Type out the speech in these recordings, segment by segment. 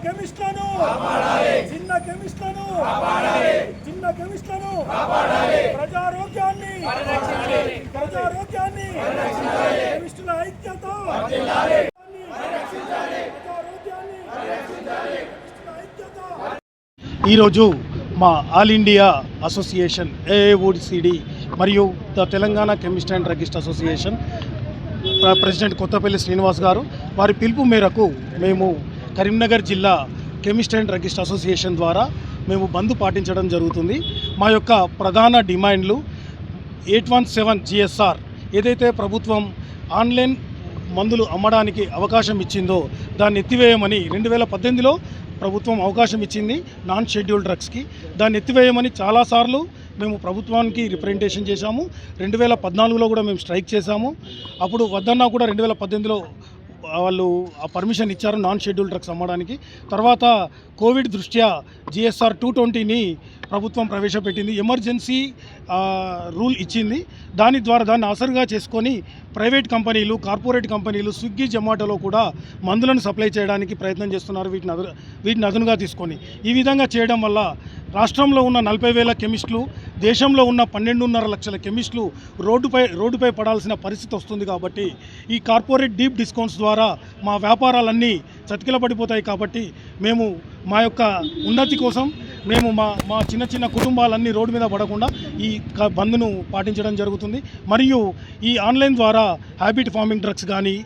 కెమిస్ట్లను చిన్న కెమిస్ట్లను ప్రజారోగ్యాన్ని కెమిస్టుల ఐక్యత ఈరోజు మా ఆల్ ఇండియా అసోసియేషన్ ఏఏఓసిడి మరియు the Telangana chemist and druggist association president Kothapalli Srinivas గారు వారి పిలుపు మేరకు మేము కరీంనగర్ జిల్లా కెమిస్ట్ అండ్ డ్రగిస్ట్ అసోసియేషన్ ద్వారా మేము బంద్ పాటించడం జరుగుతుంది. మా యొక్క ప్రధాన డిమాండ్లు 817 GSR ఏదైతే ప్రభుత్వం ఆన్లైన్ మందులు అమ్మడానికి అవకాశం ఇచ్చిందో దాన్ని ఎత్తివేయమని 2018లో ప్రభుత్వం అవకాశం ఇచ్చింది నాన్ షెడ్యూల్డ్ డ్రగ్స్కి. దాన్ని ఎత్తివేయమని చాలాసార్లు మేము ప్రభుత్వానికి రిప్రజెంటేషన్ చేశాము. 2014లో కూడా మేము స్ట్రైక్ చేశాము. అప్పుడు వద్దన్నా కూడా 2018లో వాళ్ళు ఆ పర్మిషన్ ఇచ్చారు నాన్ షెడ్యూల్డ్ డ్రగ్స్ అమ్మడానికి. తర్వాత కోవిడ్ దృష్ట్యా GSR 220ని ప్రభుత్వం ప్రవేశపెట్టింది, ఎమర్జెన్సీ రూల్ ఇచ్చింది. దాని ద్వారా దాన్ని అవసరంగా చేసుకొని ప్రైవేట్ కంపెనీలు, కార్పొరేట్ కంపెనీలు స్విగ్గీ, జొమాటోలో కూడా మందులను సప్లై చేయడానికి ప్రయత్నం చేస్తున్నారు వీటిని అదునుగా తీసుకొని. ఈ విధంగా చేయడం వల్ల రాష్ట్రంలో ఉన్న 40,000 కెమిస్టులు, దేశంలో ఉన్న 12.5 లక్షల కెమిస్టులు రోడ్డుపై పడాల్సిన పరిస్థితి వస్తుంది. కాబట్టి ఈ కార్పొరేట్ డీప్ డిస్కౌంట్స్ ద్వారా మా వ్యాపారాలన్నీ చతికిలపడిపోతాయి. కాబట్టి మేము మా యొక్క ఉన్నతి కోసం మేము మా చిన్న కుటుంబాలన్నీ రోడ్డు మీద పడకుండా ఈ బంద్ను పాటించడం జరుగుతుంది. మరియు ఈ ఆన్లైన్ ద్వారా హ్యాబిట్ ఫార్మింగ్ డ్రగ్స్ కానీ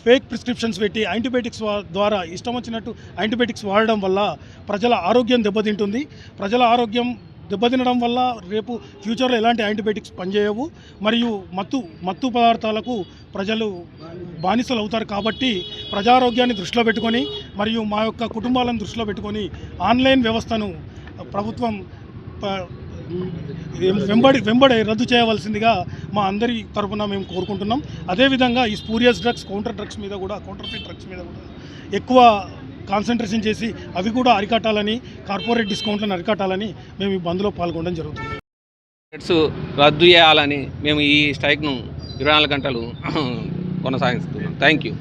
ఫేక్ ప్రిస్క్రిప్షన్స్ పెట్టి యాంటీబయాటిక్స్ ద్వారా ఇష్టం వచ్చినట్టు యాంటీబయాటిక్స్ వాడడం వల్ల ప్రజల ఆరోగ్యం దెబ్బతింటుంది. ప్రజల ఆరోగ్యం దెబ్బతినడం వల్ల రేపు ఫ్యూచర్లో ఎలాంటి యాంటీబయాటిక్స్ పనిచేయవు. మరియు మత్తు పదార్థాలకు ప్రజలు బానిసలు అవుతారు. కాబట్టి ప్రజారోగ్యాన్ని దృష్టిలో పెట్టుకొని మరియు మా యొక్క కుటుంబాలను దృష్టిలో పెట్టుకొని ఆన్లైన్ వ్యవస్థను ప్రభుత్వం వెంబడి రద్దు చేయవలసిందిగా మా అందరి తరఫున మేము కోరుకుంటున్నాం. అదేవిధంగా ఈ స్పూరియస్ డ్రగ్స్, కౌంటర్ఫిట్ డ్రగ్స్ మీద కూడా ఎక్కువ కాన్సన్ట్రేషన్ చేసి అవి కూడా అరికట్టాలని, కార్పొరేట్ డిస్కౌంట్లను అరికట్టాలని మేము ఈ బంద్లో పాల్గొనడం జరుగుతుంది. రద్దు చేయాలని మేము ఈ స్ట్రైక్ను 24 గంటలు కొనసాగిస్తున్నాం. Thank you.